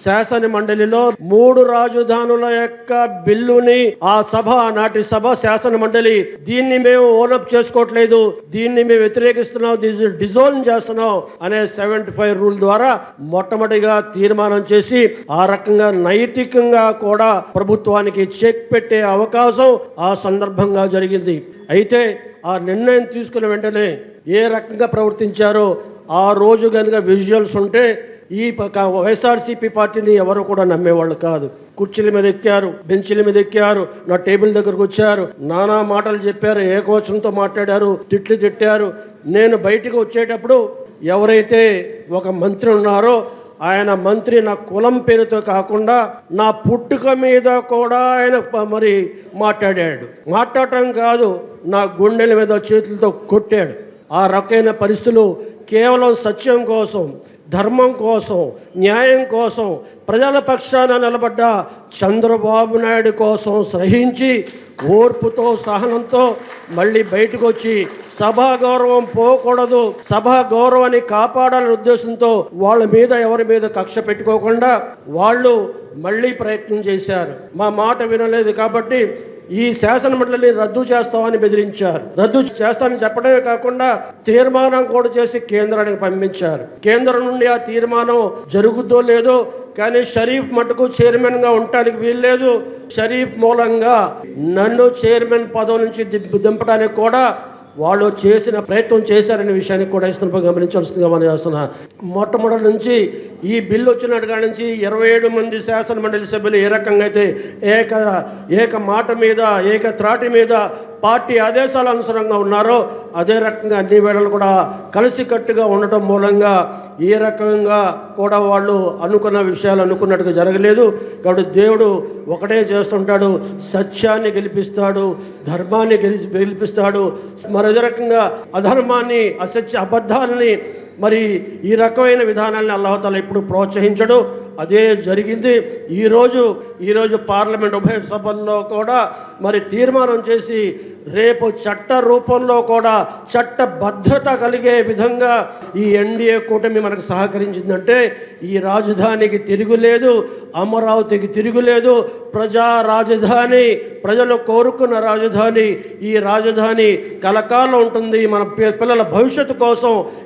శాసన మండలిలో 3 రాజధానుల యొక్క బిల్లుని ఆ సభ నాటి సభ శాసన మండలి దీన్ని మేము ఓనప్ చేసుకోవట్లేదు, దీన్ని మేము వ్యతిరేకిస్తున్నాం, దీన్ని డిజోల్వ్ చేస్తున్నాం అనే 75 రూల్ ద్వారా మొట్టమొదటిగా తీర్మానం చేసి ఆ రకంగా నైతికంగా కూడా ప్రభుత్వానికి చెక్ పెట్టే అవకాశం ఆ సందర్భంగా జరిగింది. అయితే ఆ నిర్ణయం తీసుకున్న వెంటనే ఏ రకంగా ప్రవర్తించారో ఆ రోజు కనుక విజువల్స్ ఉంటే ఈ వైఎస్ఆర్సీపీ పార్టీని ఎవరు కూడా నమ్మేవాళ్ళు కాదు. కుర్చీల మీద ఎక్కారు, బెంచీల మీద ఎక్కారు, నా టేబుల్ దగ్గరకు వచ్చారు, నానా మాటలు చెప్పారు, ఏకవచనంతో మాట్లాడారు, తిట్టారు. నేను బయటికి వచ్చేటప్పుడు ఎవరైతే ఒక మంత్రి ఉన్నారో ఆయన మంత్రి నా కులం పేరుతో కాకుండా నా పుట్టుక మీద కూడా ఆయన మరి మాట్లాడటం కాదు, నా గుండెల మీద చేతులతో కొట్టాడు. ఆ రకమైన పరిస్థితులు కేవలం సత్యం కోసం, ధర్మం కోసం, న్యాయం కోసం, ప్రజల పక్షాన నిలబడ్డ చంద్రబాబు నాయుడు కోసం సహించి ఓర్పుతో సహనంతో మళ్ళీ బయటకు వచ్చి సభా గౌరవం పోకూడదు, సభా గౌరవాన్ని కాపాడాలనే ఉద్దేశంతో వాళ్ళ మీద ఎవరి మీద కక్ష పెట్టుకోకుండా వాళ్ళు మళ్ళీ ప్రయత్నం చేశారు. మా మాట వినలేదు కాబట్టి ఈ శాసన మండలిని రద్దు చేస్తామని బెదిరించారు. రద్దు చేస్తామని చెప్పడమే కాకుండా తీర్మానం కూడా చేసి కేంద్రానికి పంపించారు. కేంద్రం నుండి ఆ తీర్మానం జరుగుద్దో లేదో కానీ షరీఫ్ మటుకు చైర్మన్గా ఉండటానికి వీల్లేదు, షరీఫ్ మూలంగా నన్ను చైర్మన్ పదవి నుంచి దింపడానికి కూడా వాళ్ళు చేసిన ప్రయత్నం చేశారనే విషయాన్ని కూడా ఇస్తున్న గమనించాల్సిందిగా మనం చేస్తున్నా. మొట్టమొదటి నుంచి ఈ బిల్లు వచ్చినట్టుగా నుంచి 27 మంది శాసన మండలి సభ్యులు ఏ రకంగా అయితే ఏక మాట మీద ఏక త్రాటి మీద పార్టీ ఆదేశాల అనుసారంగా ఉన్నారో అదే రకంగా అన్ని వేళలు కూడా కలిసికట్టుగా ఉండటం మూలంగా ఏ రకంగా కూడా వాళ్ళు అనుకున్న విషయాలు అనుకున్నట్టుగా జరగలేదు. కాబట్టి దేవుడు ఒకటే చేస్తుంటాడు, సత్యాన్ని గెలిపిస్తాడు, ధర్మాన్ని గెలిపిస్తాడు. మరి అదే రకంగా అధర్మాన్ని, అబద్ధాలని మరి ఈ రకమైన విధానాన్ని అల్లాహ్ ఇప్పుడు ప్రోత్సహించడు. అదే జరిగింది. ఈరోజు పార్లమెంట్ ఉభయ సభల్లో కూడా మరి తీర్మానం చేసి రేపు చట్ట రూపంలో కూడా చట్టబద్ధత కలిగే విధంగా ఈ ఎన్డీఏ కూటమి మనకు సహకరించిందంటే ఈ రాజధానికి తిరుగులేదు, అమరావతికి తిరుగులేదు. ప్రజా రాజధాని, ప్రజలు కోరుకున్న రాజధాని, ఈ రాజధాని కలకాలం ఉంటుంది. మన పిల్లల భవిష్యత్తు కోసం